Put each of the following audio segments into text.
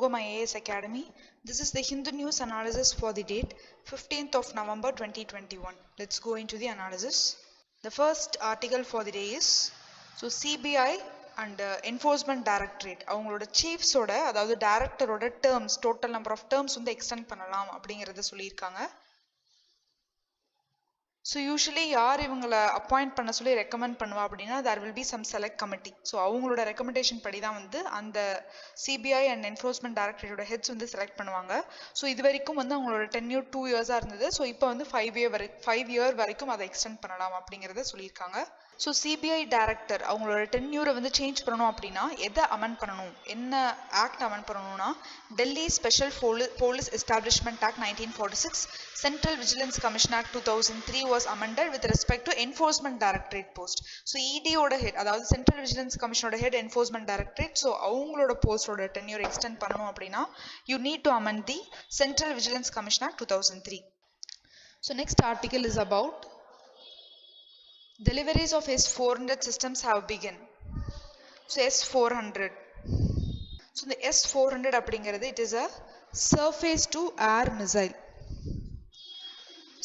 Shanmugam IAS Academy. This is the Hindu News analysis for the date 15th of November 2021. Let's go into the analysis. The first article for the day is CBI and Enforcement Directorate அவங்களோட chiefs ஓட அதாவது டைரக்டரோட terms total number of terms வந்து extend பண்ணலாம் அப்படிங்கறத சொல்லியிருக்காங்க. So usually யார் இவங்கள appoint பண்ண சொல்லி ரெக்கமெண்ட் பண்ணுவா அப்படின்னா there will be some select committee. So அவங்களோட ரெக்கமெண்டேஷன் படி தான் வந்து அந்த சிபிஐ அண்ட் என்ஃபோர்ஸ்மெண்ட் டைரக்டரேட்டோட ஹெட்ஸ் வந்து செலக்ட் பண்ணுவாங்க. ஸோ இது வரைக்கும் வந்து அவங்களோட டென்யூர் 2 years இருந்தது. ஸோ இப்போ வந்து 5 year வரைக்கும் அதை எக்ஸ்டெண்ட் பண்ணலாம் அப்படிங்கிறத சொல்லியிருக்காங்க. ஸோ சிபிஐ டைரக்டர் அவங்களோட டென்யூரை வந்து சேஞ்ச் பண்ணணும் அப்படின்னா எதை அமெண்ட் பண்ணணும், என்ன ஆக்ட் அமெண்ட் பண்ணணும்னா Delhi special police establishment act 1946, central vigilance commission act 2003 was amended with respect to enforcement directorate post. So ED ஓட ஹெட் அதாவது சென்ட்ரல் விஜிலன்ஸ் கமிஷனோட ஹெட் என்ஃபோர்ஸ்மெண்ட் டைரக்டரேட். ஸோ அவங்களோட போஸ்டோட டென்யூர் எக்ஸ்டெண்ட் பண்ணணும் அப்படின்னா you need to amend the Central Vigilance Commission Act 2003. So next article is about deliveries of S-400 systems have begun. So S-400. So the S-400 அப்படிங்கிறது it is a surface to air missile.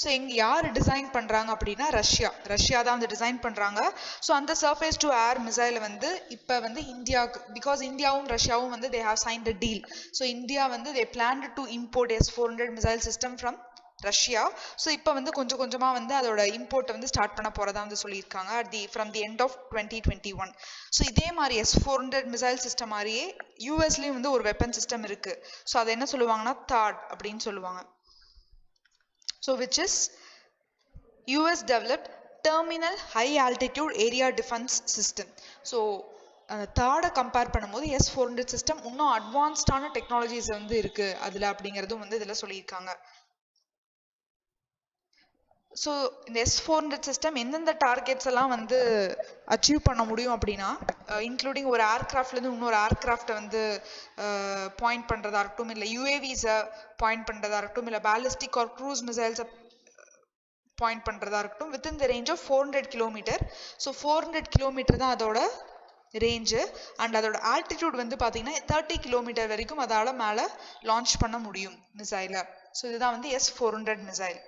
So இங்கே யார் design பண்ணுறாங்க அப்படின்னா Russia தான் வந்து design பண்ணுறாங்க. So அந்த surface to air மிசைலை வந்து இப்போ வந்து இந்தியாவுக்கு பிகாஸ் இந்தியாவும் ரஷ்யாவும் வந்து they have signed a deal. So India வந்து they planned to import S-400 missile system from Russia. So இப்போ வந்து கொஞ்சம் கொஞ்சமாக வந்து அதோட இம்போர்ட்டை வந்து ஸ்டார்ட் பண்ண போகிறதா வந்து சொல்லியிருக்காங்க from the end of 2021. So இதே மாதிரி S-400 மிசைல் சிஸ்டம் மாதிரியே யூஎஸ்லேயும் வந்து ஒரு வெப்பன் சிஸ்டம் இருக்குது. ஸோ அதை என்ன சொல்லுவாங்கன்னா THAAD அப்படின்னு சொல்லுவாங்க. So which is US developed terminal high altitude area defense system. So THAAD compare பண்ணும்போது S-400 சிஸ்டம் இன்னும் அட்வான்ஸ்டான டெக்னாலஜிஸ் வந்து இருக்கு அதுல அப்படிங்கிறதும் வந்து இதுல சொல்லியிருக்காங்க. ஸோ இந்த S-400 சிஸ்டம் எந்தெந்த டார்கெட்ஸ் எல்லாம் வந்து அச்சீவ் பண்ண முடியும் அப்படின்னா இன்க்ளூடிங் ஒரு ஏர்கிராஃப்ட்லேருந்து இன்னொரு ஏர்கிராஃப்டை வந்து பாயிண்ட் பண்ணுறதா இருக்கட்டும், இல்லை யூஏவிஸை பாயிண்ட் பண்ணுறதா இருக்கட்டும், இல்லை பேலிஸ்டிக் ஆர் க்ரூஸ் மிசைல்ஸை பாயிண்ட் பண்ணுறதா இருக்கட்டும் within the range of 400 kilometer. So 400 kilometer தான் அதோட ரேஞ்சு. அண்ட் அதோட ஆல்டிடியூட் வந்து பார்த்தீங்கன்னா 30 kilometer வரைக்கும் அதால் மேலே லான்ச் பண்ண முடியும் மிசைலை. ஸோ இதுதான் வந்து S-400 மிசைல்.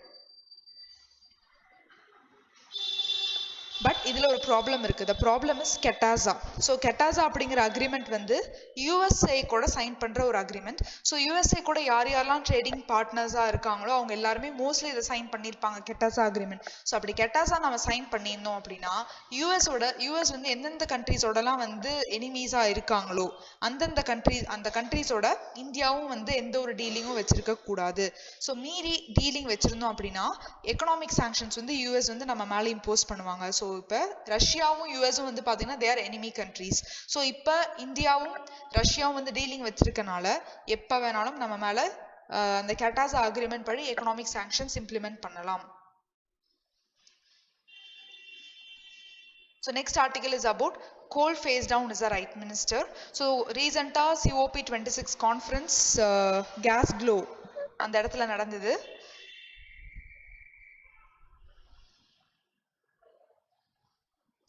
பட் இதில் ஒரு ப்ராப்ளம் இருக்குது. The problem is CAATSA. So CAATSA அப்படிங்கிற அக்ரிமெண்ட் வந்து யூஎஸ்ஏ கூட சைன் பண்ணுற ஒரு அக்ரிமெண்ட். ஸோ யூஎஸ்ஏ கூட யாரெல்லாம் ட்ரேடிங் பார்ட்னர்ஸாக இருக்காங்களோ அவங்க எல்லாருமே மோஸ்ட்லி இதை சைன் பண்ணியிருப்பாங்க கெட்டாசா அக்ரிமெண்ட். ஸோ அப்படி கெட்டாசா நம்ம சைன் பண்ணியிருந்தோம் அப்படின்னா யூஎஸ் வந்து எந்தெந்த கண்ட்ரீஸோடலாம் வந்து எனிமீஸாக இருக்காங்களோ அந்த கண்ட்ரீஸோட இந்தியாவும் வந்து எந்த ஒரு டீலிங்கும் வச்சிருக்க கூடாது. ஸோ மீறி டீலிங் வச்சிருந்தோம் அப்படின்னா எக்கனாமிக் சாங்ஷன்ஸ் வந்து யூஎஸ் வந்து நம்ம மேலே இம்போஸ் பண்ணுவாங்க. ஸோ இப்போ ரஷ்யாவும் யூஎஸும் வந்து பார்த்தீங்கன்னா they are enemy countries. So இப்போ இந்தியாவும் ரஷ்யாவும் வந்து டீலிங் வச்சிருக்கனால எப்போ வேணாலும் நம்ம மேலே அந்த கெட்டாசா அக்ரிமெண்ட் படி எக்கனாமிக் சாங்ஷன்ஸ் இம்ப்ளிமெண்ட் பண்ணலாம். So next article is about coal phase down is the right minister. So recent COP26 conference gas glow அந்த இடத்துல நடந்தது.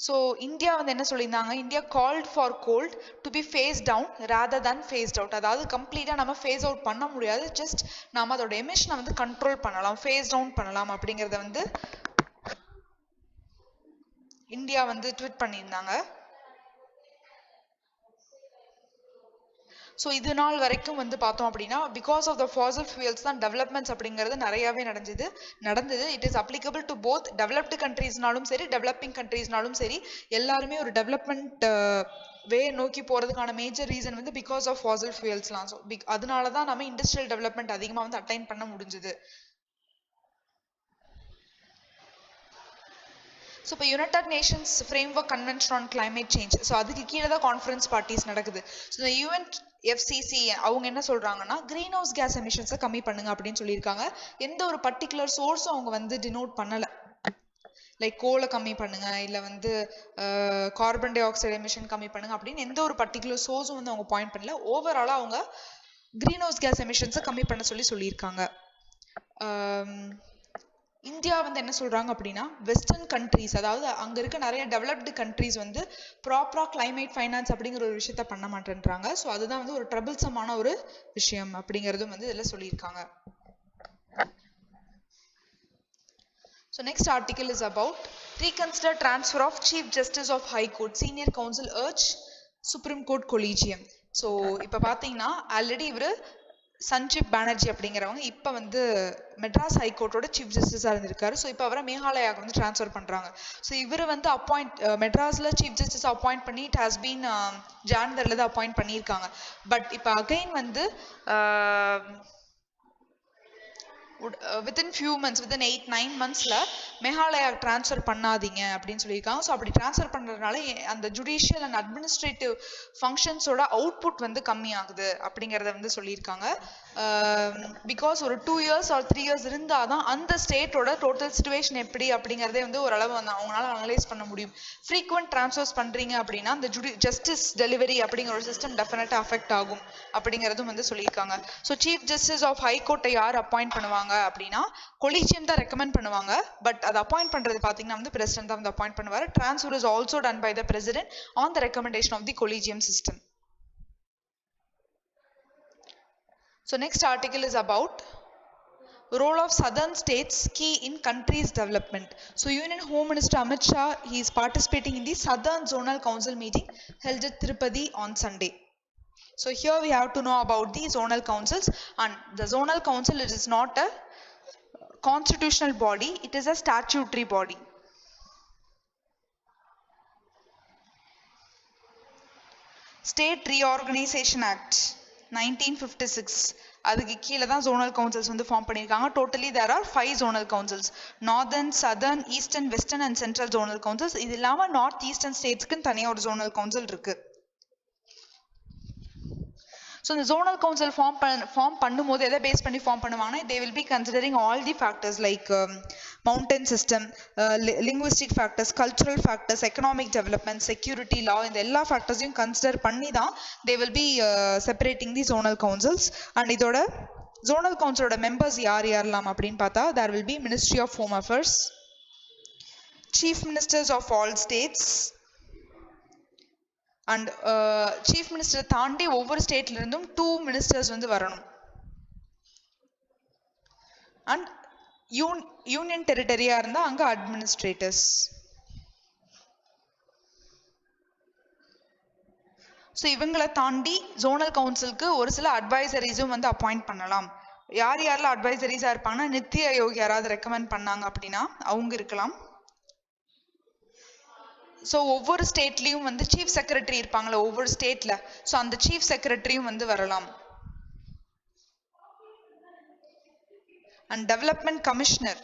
ஸோ இந்தியா வந்து என்ன சொல்லியிருந்தாங்க, India called for coal to be phased down rather than phased out. அதாவது கம்ப்ளீட்டாக நம்ம face out பண்ண முடியாது, ஜஸ்ட் நம்ம அதோட எமிஷனை வந்து கண்ட்ரோல் பண்ணலாம், ஃபேஸ் டவுன் பண்ணலாம் அப்படிங்கிறத வந்து இந்தியா வந்து ட்வீட் பண்ணியிருந்தாங்க. ஸோ இது நாள் வரைக்கும் வந்து பார்த்தோம் அப்படின்னா because of the fossil fuels தான் டெவலப்மெண்ட்ஸ் அப்படிங்கிறது நிறையாவே நடந்தது. It is applicable to both developed கண்ட்ரீஸ்னாலும் சரி டெவலப்பிங் கண்ட்ரீஸ்னாலும் சரி எல்லாருமே ஒரு டெவலப்மெண்ட் வே நோக்கி போகிறதுக்கான மேஜர் ரீசன் வந்து பிகாஸ் ஆஃப் ஃபாசல் ஃபியூயல்ஸ்லாம். ஸோ அதனால தான் நம்ம இண்டஸ்ட்ரியல் டெவலப்மெண்ட் அதிகமாக வந்து அட்டைன் பண்ண முடிஞ்சுது. ஸோ இப்போ United Nations framework convention on climate change, so அதுக்கு கீழே தான் கான்ஃபரன்ஸ் பார்ட்டிஸ் நடக்குது. ஸோ இந்த UNFCCC அவங்க என்ன சொல்கிறாங்கன்னா க்ரீன் ஹவுஸ் கேஸ் எமிஷன்ஸை கம்மி பண்ணுங்க அப்படின்னு சொல்லியிருக்காங்க. எந்த ஒரு பர்டிகுலர் சோர்ஸும் அவங்க வந்து டினோட் பண்ணலை, லைக் கோலை கம்மி பண்ணுங்க இல்லை வந்து கார்பன் டை ஆக்சைடு எமிஷன் கம்மி பண்ணுங்க அப்படின்னு எந்த ஒரு பர்டிகுலர் சோர்ஸும் வந்து அவங்க பாயிண்ட் பண்ணல. ஓவராலாக அவங்க க்ரீன் ஹவுஸ் கேஸ் எமிஷன்ஸை கம்மி பண்ண சொல்லியிருக்காங்க. இந்தியா வந்து என்ன சொல்றாங்க அப்படின்னா வெஸ்டர்ன் கண்ட்ரீஸ், அதாவது அங்க இருக்க நிறைய டெவலப்டு கண்ட்ரீஸ் வந்து ப்ராப்பரா கிளைமேட் ஃபைனான்ஸ் அப்படிங்கிற ஒரு விஷயத்த பண்ண மாட்டேன்றாங்க. ஸோ அதுதான் வந்து ஒரு ட்ரபிள்சமான ஒரு விஷயம் அப்படிங்கிறதும் வந்து இதில் சொல்லியிருக்காங்க. So next article is about reconsider transfer of Chief Justice of High Court. Senior Counsel urge Supreme Court Collegium. So இப்போ பார்த்தீங்கன்னா ஆல்ரெடி இவர் சஞ்சீப் பானர்ஜி அப்படிங்கிறவங்க இப்போ வந்து மெட்ராஸ் ஹைகோர்ட்டோட சீஃப் ஜஸ்டிஸாக இருந்திருக்காரு. ஸோ இப்போ அவரை மேகாலயாவுக்கு வந்து ட்ரான்ஸ்ஃபர் பண்ணுறாங்க. ஸோ இவர் வந்து மெட்ராஸில் சீஃப் ஜஸ்டிஸ் அப்பாயிண்ட் பண்ணி இட் ஹாஸ் பீன் ஜான்வரியில் தான் அப்பாயிண்ட் பண்ணியிருக்காங்க. பட் இப்போ அகைன் வந்து within few months, within 8-9 monthsல மேகாலயா ட்ரான்ஸ்ஃபர் பண்ணாதீங்க அப்படின்னு சொல்லியிருக்காங்க. ஸோ அப்படி ட்ரான்ஸ்ஃபர் பண்ணுறதுனால அந்த ஜுடிஷியல் அண்ட் அட்மினிஸ்ட்ரேட்டிவ் ஃபங்க்ஷன்ஸோட அவுட்புட் வந்து கம்மியாகுது அப்படிங்கிறத வந்து சொல்லியிருக்காங்க. பிகாஸ் ஒரு 2 years or 3 years இருந்தால் தான் அந்த ஸ்டேட்டோட டோட்டல் சிச்சுவேஷன் எப்படி அப்படிங்கிறதே வந்து ஓரளவு வந்து அவங்களால அனலைஸ் பண்ண முடியும். ஃப்ரீக்வெண்ட் ட்ரான்ஸ்ஃபர்ஸ் பண்ணுறீங்க அப்படின்னா அந்த ஜஸ்டிஸ் டெலிவரி அப்படிங்கிற ஒரு சிஸ்டம் டெஃபினட்டாக அஃபெக்ட் ஆகும் அப்படிங்கிறதும் வந்து சொல்லியிருக்காங்க. ஸோ சீஃப் ஜஸ்டிஸ் ஆஃப் ஹைகோர்ட்டை யார் அப்பாயிண்ட் பண்ணுவாங்க அப்படின்னா கொலிஜியம் தான் ரெக்கமெண்ட் பண்ணுவாங்க. பட் அதை அப்பாயிண்ட் பண்றது பாத்தீங்கன்னா வந்து பிரசிடென்ட் தான் வந்து அப்பாயிண்ட் பண்ணுவார். Transfer is also done by the president on the recommendation of the collegium system. So next article is about role of southern states key in country's development. So Union Home Minister Amit Shah, he is participating in the Southern Zonal Council meeting held at Tirupati on Sunday. So here we have to know about the zonal councils, and the zonal council, it is not a constitutional body, it is a statutory body. State Reorganization Act 1956, அதுக்கு கீழே தான் zonal councils வந்து form பண்ணியிருக்காங்க. Totally there are 5 zonal councils: northern, southern, eastern, western and central zonal councils. இது இல்லாம north eastern ஸ்டேட்ஸ்க்கு தனியாக ஒரு zonal council இருக்கு. So the zonal council form பண்ணும்போது எதை பேஸ் பண்ணி ஃபார்ம் பண்ணுவாங்கன்னா they will be considering all the factors like mountain system, linguistic factors, cultural factors, economic development, security, law, இந்த எல்லா ஃபேக்டர்ஸையும் கன்சிடர் பண்ணி தான் they will be separating the zonal councils. and இதோட zonal councilோட members யாரெல்லாம் அப்படின்னு பார்த்தா there will be Ministry of Home Affairs, Chief Ministers of all states, and chief minister தாண்டி ஒவ்வொரு ஸ்டேட்ல இருந்தும் 2 மினிஸ்டர்ஸ் வந்து வரணும். அண்ட் யூனியன் டெரிட்டரியா இருந்தா அங்க அட்மினிஸ்ட்ரேட்டர்ஸ். ஸோ இவங்களை தாண்டி ஜோனல் கவுன்சிலுக்கு ஒரு சில அட்வைசரிஸும் வந்து அப்பாயிண்ட் பண்ணலாம். யாரெல்லாம் அட்வைசரிஸா இருப்பாங்கன்னா நித்தி ஆயோக் யாராவது ரெக்கமெண்ட் பண்ணாங்க அப்படின்னா அவங்க இருக்கலாம். ஸோ ஒவ்வொரு ஸ்டேட்லேயும் வந்து சீஃப் செக்ரட்டரி இருப்பாங்களா ஒவ்வொரு ஸ்டேட்ல, ஸோ அந்த சீஃப் செக்ரட்டரியும் வந்து வரலாம். And development commissioner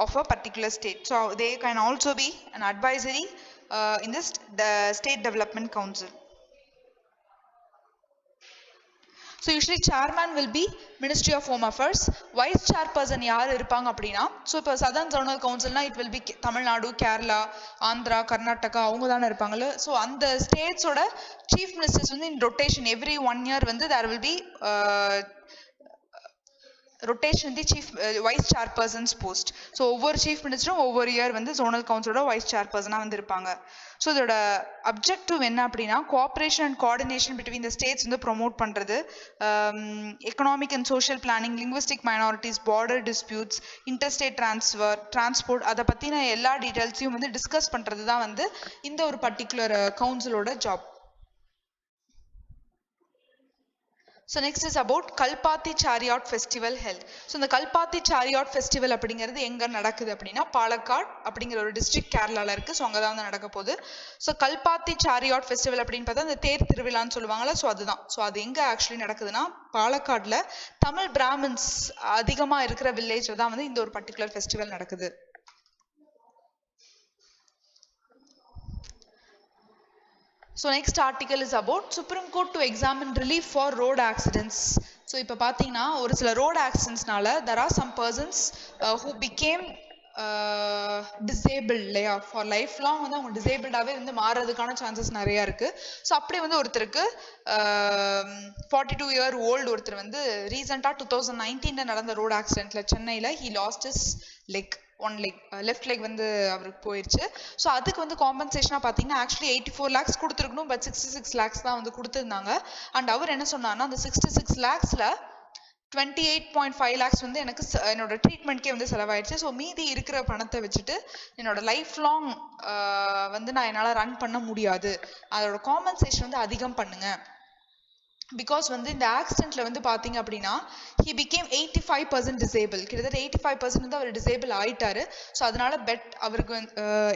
of a particular state, so they can also be an advisory in this state development council. So usually chairman will be Ministry of Home Affairs. Vice chairperson யார் இருப்பாங்க அப்படின்னா, so இப்போ southern zonal கவுன்சில்னா it will be Tamil Nadu, Kerala, Andhra, Karnataka அவங்க தானே இருப்பாங்கல்ல. So அந்த ஸ்டேட்ஸோட chief ministers வந்து இன் ரொட்டேஷன் எவ்ரி 1 year வந்து there will be rotation the chief vice chairpersons post. So ஒவ்வொரு சீஃப் மினிஸ்டரும் ஒவ்வொரு இயர் வந்து ஜோனல் கவுன்சிலோட வைஸ் சேர்பர்சனாக வந்து இருப்பாங்க. ஸோ இதோட அப்ஜெக்டிவ் என்ன அப்படின்னா cooperation and coordination between the states வந்து ப்ரொமோட் பண்ணுறது, economic and social planning, linguistic minorities, border disputes, interstate transport, அதை பற்றின எல்லா டீட்டெயில்ஸையும் வந்து டிஸ்கஸ் பண்ணுறது தான் வந்து இந்த ஒரு பர்டிகுலர் கவுன்சிலோட job. So next is about Kalpathy Chariot Festival held. So இந்த கல்பாத்தி சாரியாட் ஃபெஸ்டிவல் அப்படிங்கிறது எங்க நடக்குது அப்படின்னா பாலக்காடு அப்படிங்கிற ஒரு டிஸ்ட்ரிக்ட் கேரளால இருக்கு. ஸோ அங்கே தான் வந்து நடக்க போகுது. ஸோ கல்பாத்தி சாரியாட் ஃபெஸ்டிவல் அப்படின்னு பார்த்தா இந்த தேர் திருவிழான்னு சொல்லுவாங்கல்ல, ஸோ அதுதான். ஸோ அது எங்க ஆக்சுவலி நடக்குதுன்னா பாலக்காடுல தமிழ் பிராமின்ஸ் அதிகமா இருக்கிற வில்லேஜ்ல தான் வந்து இந்த ஒரு பர்டிகுலர் ஃபெஸ்டிவல் நடக்குது. So next article is about Supreme Court to examine relief for road accidents. So இப்போ பார்த்தீங்கன்னா ஒரு சில ரோட் ஆக்சிடென்ட்ஸ்னால there are some persons who became disabled இல்லையா, ஃபார் லைஃப் லாங் வந்து அவங்க டிசேபிள்டாகவே வந்து மாறுறதுக்கான சான்சஸ் நிறையா இருக்குது. ஸோ அப்படி வந்து ஒருத்தருக்கு 42 year old ஒருத்தர் வந்து ரீசெண்டாக 2019 நடந்த ரோட் ஆக்சிடென்ட்ல சென்னையில் he lost his leg. One leg left leg வந்து அவருக்கு போயிடுச்சு. ஸோ அதுக்கு வந்து காம்பன்சேஷனாக பார்த்தீங்கன்னா ஆக்சுவலி 84 lakhs கொடுத்துருக்கணும், பட் 66 lakhs தான் வந்து கொடுத்துருந்தாங்க. அண்ட் அவர் என்ன சொன்னார்னா அந்த 66 lakhsல 28.5 lakhs வந்து எனக்கு என்னோட ட்ரீட்மெண்ட்கே வந்து செலவாயிடுச்சு. ஸோ மீதி இருக்கிற பணத்தை வச்சுட்டு என்னோட லைஃப் லாங் வந்து நான் என்னால் ரன் பண்ண முடியாது, அதோட காம்பன்சேஷன் வந்து அதிகம் பண்ணுங்க. பிகாஸ் வந்து இந்த ஆக்சிடென்ட்ல வந்து பார்த்தீங்க அப்படின்னா he became 85% டிசேபிள், கிட்டத்தட்ட 85% வந்து அவர் டிசேபிள் ஆயிட்டாரு. ஸோ அதனால அவருக்கு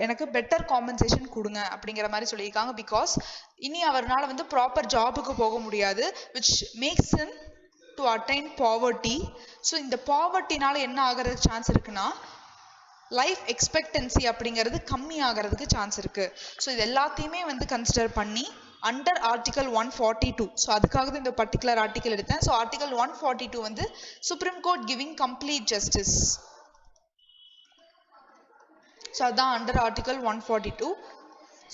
எனக்கு பெட்டர் காம்பன்சேஷன் கொடுங்க அப்படிங்கிற மாதிரி சொல்லியிருக்காங்க. பிகாஸ் இனி அவரால் வந்து ப்ராப்பர் ஜாபுக்கு போக முடியாது, which makes him to attain poverty. So இந்த பாவர்ட்டினால என்ன ஆகிறதுக்கு சான்ஸ் இருக்குன்னா லைஃப் எக்ஸ்பெக்டன்சி அப்படிங்கிறது கம்மி ஆகிறதுக்கு சான்ஸ் இருக்கு. ஸோ இது எல்லாத்தையுமே வந்து கன்சிடர் பண்ணி அண்டர் ஆர்டிகல் 142, ஸோ அதுக்காக தான் இந்த பர்டிகுலர் ஆர்டிகல் எடுத்தேன். ஸோ ஆர்டிகல் 142 வந்து supreme court giving complete justice. So அதுதான் under article 142.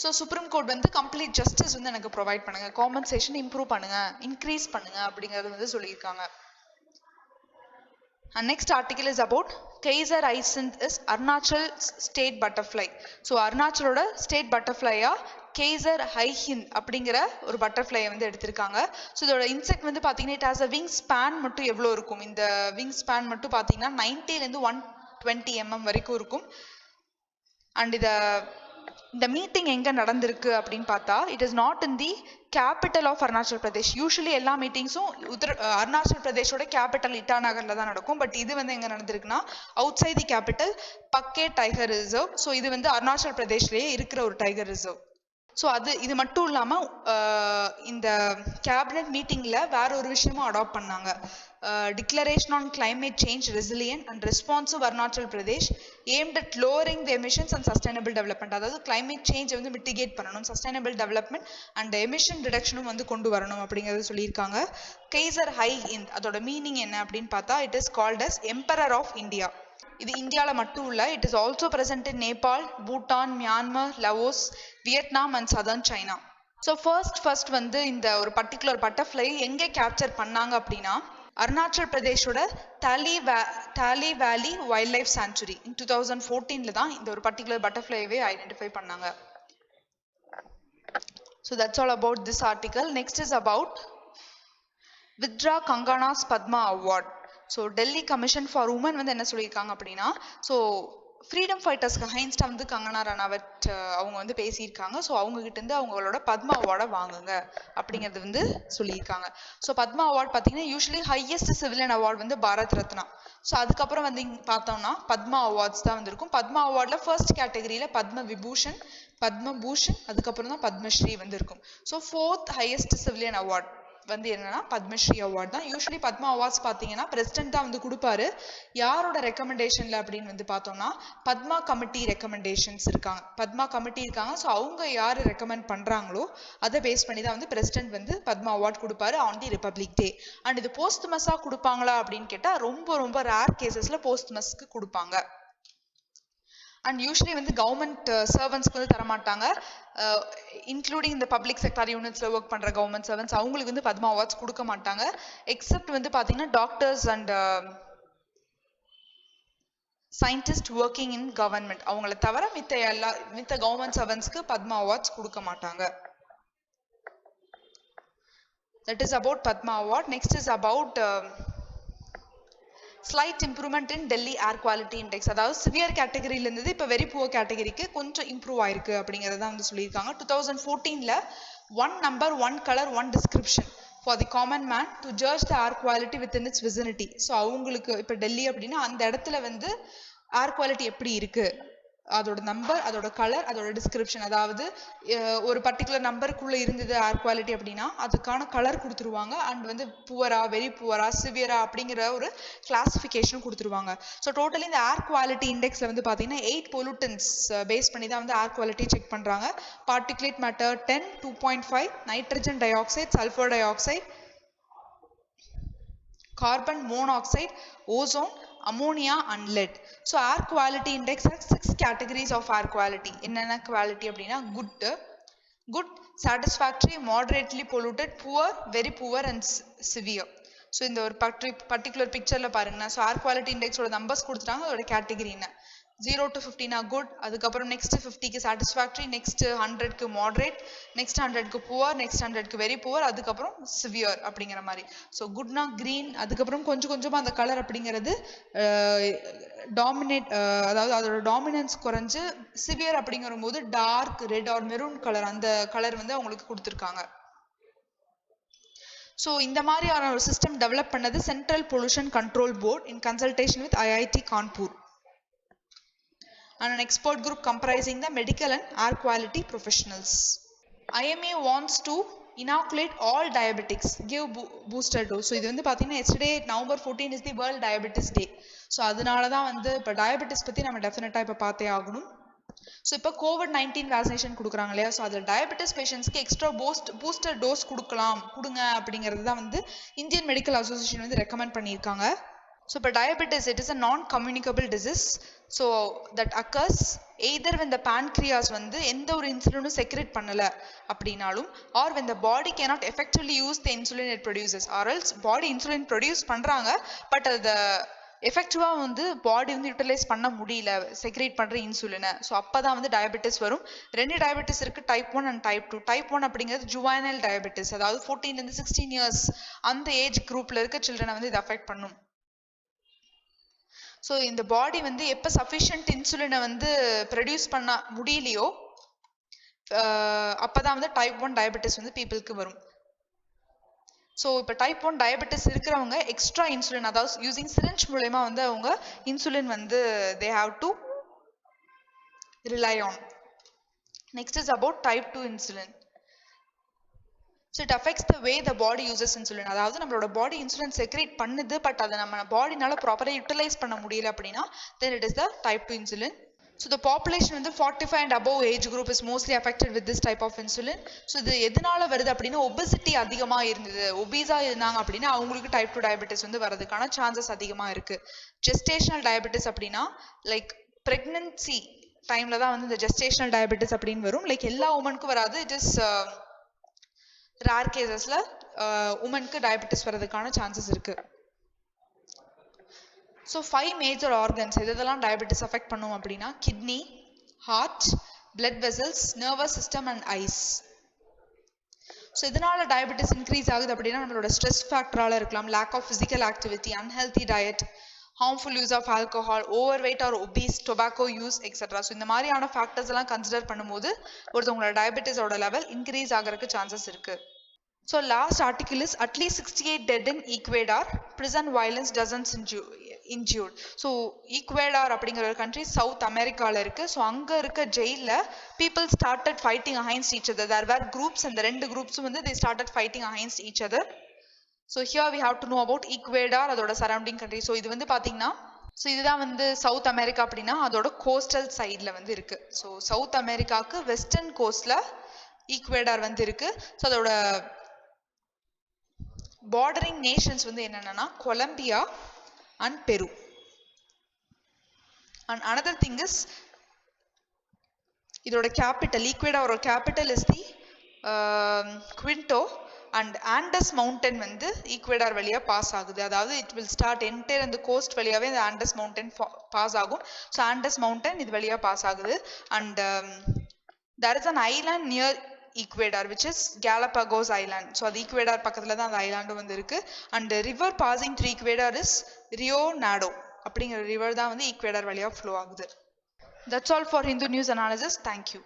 So supreme court வந்து கம்ப்ளீட் ஜஸ்டிஸ் வந்து எனக்கு ப்ரொவைட் பண்ணுங்க, காம்பன்சேஷன் இம்ப்ரூவ் பண்ணுங்க, இன்க்ரீஸ் பண்ணுங்க அப்படிங்கிறது வந்து சொல்லியிருக்காங்க. And next article is about Kaiser Hyacinth is Arunachal state butterfly. So அருணாச்சலோட ஸ்டேட் பட்டர்ஃப்ளையா கேசர் ஹைஹிந்த் அப்படிங்கிற ஒரு பட்டர்ஃப்ளையை வந்து எடுத்திருக்காங்க. ஸோ இதோட இன்செக்ட் வந்து பார்த்தீங்கன்னா it has a wing span மட்டும் எவ்வளோ இருக்கும், இந்த விங் ஸ்பேன் மட்டும் பார்த்தீங்கன்னா 90லேருந்து 120 mm வரைக்கும் இருக்கும். அண்ட் இந்த மீட்டிங் எங்கே நடந்திருக்கு அப்படின்னு பார்த்தா it is not in the capital of Arunachal Pradesh. Usually எல்லா மீட்டிங்ஸும் அருணாச்சல் பிரதேஷோட கேபிட்டல் இட்டாநகரில் தான் நடக்கும். பட் இது வந்து எங்கே நடந்திருக்குன்னா outside the capital Pakke tiger reserve. So இது வந்து அருணாச்சல் பிரதேஷ்லேயே இருக்கிற ஒரு டைகர் ரிசர்வ். ஸோ இது மட்டும் இல்லாமல் இந்த கேபினட் மீட்டிங்கில் வேற ஒரு விஷயமும் அடாப்ட் பண்ணாங்க. Declaration on climate change resilient and responsive Arunachal Pradesh aimed at lowering the emissions and sustainable development. அதாவது கிளைமேட் சேஞ்ச் வந்து மிட்டிகேட் பண்ணணும், சஸ்டைனபிள் டெவலப்மெண்ட் அண்ட் எமிஷன் ரிடக்ஷனும் வந்து கொண்டு வரணும் அப்படிங்கிறது சொல்லியிருக்காங்க. கைசர் ஹைஹிந்த் அதோட மீனிங் என்ன அப்படின்னு பார்த்தா it is called as emperor of India. இது இந்தியாவில் மட்டும் இல்லை, it is also present in Nepal, Bhutan, Myanmar, Laos, Vietnam and southern China. So first வந்து இந்த ஒரு பர்டிகுலர் பட்டர்ஃப்ளை எங்கே கேப்சர் பண்ணாங்க அப்படின்னா அருணாச்சல் பிரதேஷோட தாலி வேலி வைல்ட் லைஃப் சாங்சுரி இன் 2014 தான் இந்த ஒரு பர்டிகுலர் பட்டர்ஃப்ளைவே ஐடென்டிஃபை பண்ணாங்க. So that's all about this article. Next is about withdraw Kangana's Padma award. So Delhi commission for women வந்து என்ன சொல்லியிருக்காங்க அப்படின்னா ஸோ ஃப்ரீடம் ஃபைட்டர்ஸ்க்கு அகைன்ஸ்டாக வந்து கங்கனா ரனாவத் அவங்க வந்து பேசியிருக்காங்க. ஸோ அவங்ககிட்டேருந்து அவங்களோட பத்மா அவார்டை வாங்குங்க அப்படிங்கிறது வந்து சொல்லியிருக்காங்க. ஸோ பத்மா அவார்ட் பார்த்தீங்கன்னா யூஸ்வலி ஹையஸ்ட் சிவிலியன் அவார்ட் வந்து பாரத் ரத்னா. ஸோ அதுக்கப்புறம் வந்து பார்த்தோம்னா பத்மா அவார்ட்ஸ் தான் வந்திருக்கும். பத்மா அவார்டில் ஃபர்ஸ்ட் கேட்டகரியில் பத்ம விபூஷன், பத்மபூஷன், அதுக்கப்புறம் தான் பத்மஸ்ரீ வந்து இருக்கும். So 4th highest civilian award வந்து என்னன்னா பத்மஸ்ரீ அவார்ட் தான். யூஸ்வலி பத்மா அவார்ட்ஸ் பார்த்தீங்கன்னா பிரசிடென்ட் தான் வந்து கொடுப்பாரு. யாரோட ரெக்கமெண்டேஷன்ல அப்படின்னு வந்து பார்த்தோம்னா பத்மா கமிட்டி ரெக்கமெண்டேஷன்ஸ் இருக்காங்க, பத்மா கமிட்டி இருக்காங்க. ஸோ அவங்க யார் ரெக்கமெண்ட் பண்றாங்களோ அதை பேஸ் பண்ணி தான் வந்து பிரசிடென்ட் வந்து பத்மா அவார்ட் கொடுப்பாரு on the republic day. And இது போஸ்ட்மஸா கொடுப்பாங்களா அப்படின்னு கேட்டா ரொம்ப ரேர் கேசஸ்ல போஸ்ட்மஸ்க்கு கொடுப்பாங்க. அண்ட் யூஸ்வலி வந்து கவர்மெண்ட் சர்வன்ஸ்க்கு வந்து தரமாட்டாங்க, இன்க்ளூடிங் இந்த பப்ளிக் செக்டார் யூனிட்ஸில் ஒர்க் பண்ணுற கவர்மெண்ட் சர்வன்ஸ் அவங்களுக்கு வந்து பத்மா அவார்ட்ஸ் கொடுக்க மாட்டாங்க. எக்ஸப்ட் வந்து பார்த்தீங்கன்னா doctors and scientist working in government அவங்கள தவிர மித்த கவர்மெண்ட் சர்வன்ஸ்க்கு பத்மா அவார்ட்ஸ் கொடுக்க மாட்டாங்க. That is about Padma award. Next is about slight improvement in Delhi air quality index. அதாவது சிவியர் கேட்டகரியில இருந்தது இப்போ வெரி புவர் கேட்டகரிக்கு கொஞ்சம் இம்ப்ரூவ் ஆயிருக்கு அப்படிங்கிறத வந்து சொல்லியிருக்காங்க. 2014ல 1 number 1 color 1 description for the common man to judge the air quality within its vicinity. So அவங்களுக்கு இப்போ டெல்லி அப்படின்னா அந்த இடத்துல வந்து ஏர் குவாலிட்டி எப்படி இருக்கு, அதோட நம்பர், அதோட கலர், அதோட டிஸ்கிரிப்ஷன், அதாவது ஒரு பர்டிகுலர் நம்பருக்குள்ள இருந்தது ஏர் குவாலிட்டி அப்படின்னா அதுக்கான கலர் கொடுத்துருவாங்க. அண்ட் வந்து புவரா, வெரி புவரா, சிவியரா அப்படிங்கிற ஒரு கிளாசிஃபிகேஷன் கொடுத்துருவாங்க. ஸோ டோட்டலி இந்த ஏர் குவாலிட்டி இண்டெக்ஸ்ல வந்து பார்த்தீங்கன்னா 8 பொல்யூட்டன்ஸ் பேஸ் பண்ணி தான் வந்து ஏர் குவாலிட்டி செக் பண்றாங்க. Particulate matter 10, 2.5, nitrogen di oxide, sulphur di oxide, carbon monoxide, ozone, ammonia and lead. So air quality index has 6 categories of air quality. என்னென்ன quality அப்படின்னா good, satisfactory, moderately polluted, poor, very poor and severe. So இந்த ஒரு particular பிக்சர்ல பாருங்கன்னா so air quality இண்டெக்ஸோட numbers கொடுத்துட்டாங்க, அதோட category என்ன. 0 to 15 good, அதுக்கப்புறம் next 50க்கு satisfactory, next 100க்கு மாடரேட், நெக்ஸ்ட் 100க்கு புவர், நெக்ஸ்ட் 100க்கு வெரி புவர், அதுக்கப்புறம் சிவியர் அப்படிங்கிற மாதிரி. ஸோ குட்னா கிரீன், அதுக்கப்புறம் கொஞ்சம் கொஞ்சமாக அந்த கலர் அப்படிங்கிறது டாமினேட், அதாவது அதோட டாமினன்ஸ் குறைஞ்சு சிவியர் அப்படிங்கிற போது dark red or maroon colour, அந்த கலர் வந்து அவங்களுக்கு கொடுத்துருக்காங்க. ஸோ இந்த மாதிரியான ஒரு சிஸ்டம் டெவலப் பண்ணது central pollution control board in consultation with IIT Kanpur and an expert group comprising the medical and air quality professionals. IMA wants to inoculate all diabetics, give booster dose. So இது வந்து பார்த்தீங்கன்னா yesterday November 14 is the World Diabetes Day. So அதனால தான் வந்து இப்போ diabetes பற்றி நம்ம டெஃபினட்டாக இப்போ பார்த்தே ஆகணும். ஸோ இப்போ COVID-19 வேக்சினேஷன் கொடுக்குறாங்க இல்லையா, ஸோ அதில் டயபெட்டிஸ் பேஷண்ட்ஸ்க்கு எக்ஸ்ட்ரா பூஸ்டர் டோஸ் கொடுங்க அப்படிங்கிறது தான் வந்து இந்தியன் மெடிக்கல் அசோசியேஷன் வந்து ரெக்கமெண்ட் பண்ணியிருக்காங்க. So but diabetes, it is a non-communicable disease, so that occurs either when the pancreas வந்து எந்த ஒரு இன்சுலினும் செக்ரேட் பண்ணல அப்படினாலும், or when the body cannot effectively use the insulin it produces, or else body insulin produce பண்றாங்க but அது எஃபெக்டிவா வந்து பாடி வந்து utilise பண்ண முடியல செக்ரேட் பண்ற இன்சுலினை. ஸோ அப்பதான் வந்து டயபெட்டிஸ் வரும். ரெண்டு டயபெட்டிஸ் இருக்கு, டைப் 1 அண்ட் டைப் 2. டைப் 1 அப்படிங்கிறது ஜுவைனல் டயபெட்டிஸ், அதாவது 14 to 16 years அந்த ஏஜ் குரூப்ல இருக்க சில்ட்ரனை வந்து இது அஃபெக்ட் பண்ணும். ஸோ இந்த பாடி வந்து எப்போ சஃபிஷியன்ட் இன்சுலினை வந்து ப்ரொடியூஸ் பண்ண முடியலையோ அப்போதான் வந்து டைப் 1 டயபெட்டிஸ் வந்து பீப்புளுக்கு வரும். ஸோ இப்போ டைப் 1 டயபெட்டிஸ் இருக்கிறவங்க எக்ஸ்ட்ரா இன்சுலின், அதாவது யூசிங் சிரிஞ்ச் மூலயமா வந்து அவங்க இன்சுலின் வந்து they have to rely on. Next is about type 2 insulin. So it affects the way the body uses insulin. அதாவது நம்மளோட பாடி இன்சுலின் செக்ரேட் பண்ணுது பட் அதை நம்ம பாடினால ப்ராப்பராக யூட்டிலைஸ் பண்ண முடியல அப்படின்னா then it is the type 2 insulin. So the population வந்து 45 and above age group is mostly affected with this type of insulin. So இது எதனால வருது அப்படின்னா ஒபெசிட்டி அதிகமாக இருந்தது, ஒபீஸா இருந்தாங்க அப்படின்னா அவங்களுக்கு டைப் 2 டயபெட்டிஸ் வந்து வரதுக்கான சான்சஸ் அதிகமாக இருக்கு. ஜெஸ்டேஷனல் டயபெட்டிஸ் அப்படின்னா லைக் பிரெக்னன்சி டைம்ல தான் வந்து இந்த ஜெஸ்டேஷனல் டயபெட்டிஸ் அப்படின்னு வரும். லைக் எல்லா உமனுக்கும் வராது, இட் இஸ் ரேர் கேசஸ்ல உமனுக்கு டயபெட்டிஸ் வரதுக்கான சான்சஸ் இருக்கு. ஸோ 5 மேஜர் ஆர்கன்ஸ் இதெல்லாம் டயபெட்டிஸ் அஃபெக்ட் பண்ணும் அப்படின்னா kidney, heart, blood vessels, nervous system and eyes. So இதனால டயபெட்டிஸ் இன்க்ரீஸ் ஆகுது அப்படின்னா நம்மளோட ஸ்ட்ரெஸ் ஃபேக்டரால இருக்கலாம், lack of physical activity, unhealthy diet, harmful use of alcohol, overweight or obese, tobacco use, etc. So இந்த மாதிரியான ஃபேக்டர்ஸ் எல்லாம் கன்சிடர் பண்ணும்போது ஒருத்தவங்களோட டயபெட்டிஸோட லெவல் இன்க்ரீஸ் ஆகிறதுக்கு சான்சஸ் இருக்கு. So last article is at least 68 dead in Ecuador, prison violence dozens injured. So Ecuador அப்படிங்கிற ஒரு country south அமெரிக்காவில் இருக்கு. ஸோ அங்கே இருக்க ஜெயிலில் people started fighting against each other. There were groups, அந்த ரெண்டு குரூப்ஸும் வந்து they started fighting against each other. So here we have to know about Ecuador, அதோட சரௌண்டிங் கண்ட்ரி. ஸோ இது வந்து பார்த்தீங்கன்னா, ஸோ இதுதான் வந்து சவுத் அமெரிக்கா அப்படின்னா அதோட கோஸ்டல் சைடில் வந்து இருக்கு. ஸோ சவுத் அமெரிக்காவுக்கு வெஸ்டர்ன் கோஸ்ட்ல ஈக்வேடார் வந்து இருக்கு. ஸோ அதோட பார்டரிங் நேஷன்ஸ் வந்து என்னென்னா Colombia and Peru. And another thing is இதோட கேபிட்டல், ஈக்வேடாரோட capital is the Quito. And Andes mountain வந்து ஈக்வேடார் வழியா பாஸ் ஆகுது, அதாவது இட் வில் ஸ்டார்ட் என்டையர் அந்த கோஸ்ட் வழியாவே இந்த ஆண்டஸ் மவுண்டன் பாஸ் ஆகும். ஸோ ஆண்டஸ் மவுண்டன் இது வழியா பாஸ் ஆகுது. And there is an island near Ecuador which is கேலபகோஸ் island. So அது ஈக்வேடார் பக்கத்துல தான் அந்த ஐலாண்டும் வந்து இருக்கு. And river passing through Ecuador is Rio Napo அப்படிங்கிற ரிவர் தான் வந்து ஈக்வேடார் வழியா ஃப்ளோ ஆகுது. That's all for Hindu news analysis. Thank you.